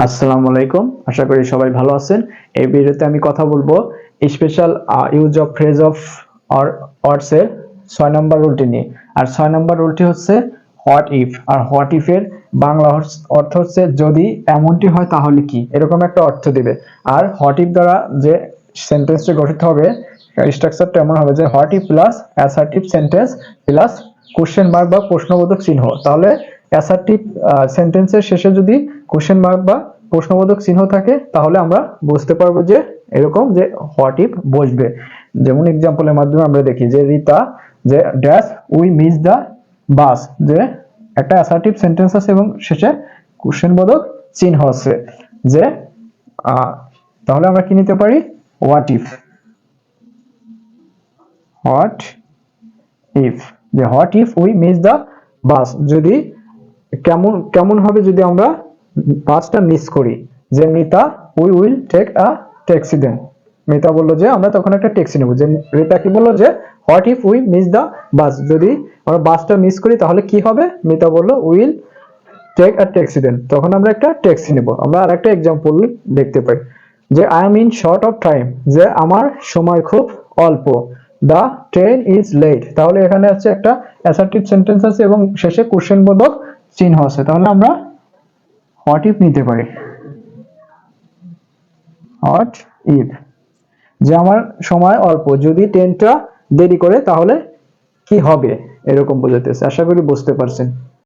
আসসালামু আলাইকুম, আশা করি সবাই ভালো আছেন। এই ভিডিওতে আমি কথা বলবো special use of phrase of অর্ডস এর 6 নম্বর রুলটি নিয়ে। আর 6 নম্বর রুলটি হচ্ছে হোয়াট ইফ। আর হোয়াট ইফ এর বাংলা অর্থ হচ্ছে যদি এমনটি হয় তাহলে কি, এরকম একটা অর্থ দিবে। আর হোয়াট ইফ দ্বারা যে সেন্টেন্সটি গঠিত হবে, স্ট্রাকচারটা এমন হবে যে what if plus assertive sentence plus question mark বা প্রশ্নবোধক চিহ্ন। তাহলে অ্যাসার্টিভ সেন্টেন্সের শেষে যদি কোশ্চেন মার্ক বা প্রশ্নবোধক চিহ্ন থাকে তাহলে আমরা বুঝতে পারবো যে এরকম যে হোয়াট ইফ বসবে। যেমন এক্সাম্পলের মাধ্যমে আমরা দেখি যে রিতা যে dash we miss the bus, যে একটা অ্যাসার্টিভ সেন্টেন্স আছে এবং শেষে কোশ্চেন বোধক চিহ্ন আছে যে তাহলে আমরা কি নিতে পারি, হোয়াট ইফ। হোয়াট ইফ, যে what if we miss the bus, যদি কেমন কেমন হবে যদি আমরা বাসটা মিস করি। যে Mita we will take a taxi then, Mita বললো যে আমরা তখন একটা ট্যাক্সি নেব। যে রিতা কি বললো যে what if we miss the bus, যদি আমরা বাসটা মিস করি তাহলে কি হবে। মিতা বললো উইল টেক আ ট্যাক্সি দেন, তখন আমরা একটা ট্যাক্সি নেব। আমরা আর একটা এক্সাম্পল দেখতে পাই যে I am in short of time, যে আমার সময় খুব অল্প। দ্য ট্রেন ইজ লেট, তাহলে এখানে আছে একটা অ্যাসার্টিভ সেন্টেন্স আছে এবং শেষে কোশ্চেন বোধক চিহ্ন আছে, তাহলে আমরা হোয়াট ইফ নিতে পারি। হোয়াট ইফ, যে আমার সময় অল্প, যদি ট্রেনটা দেরি করে তাহলে কি হবে, এরকম বোঝাতেছে। আশা করি বুঝতে পারছেন।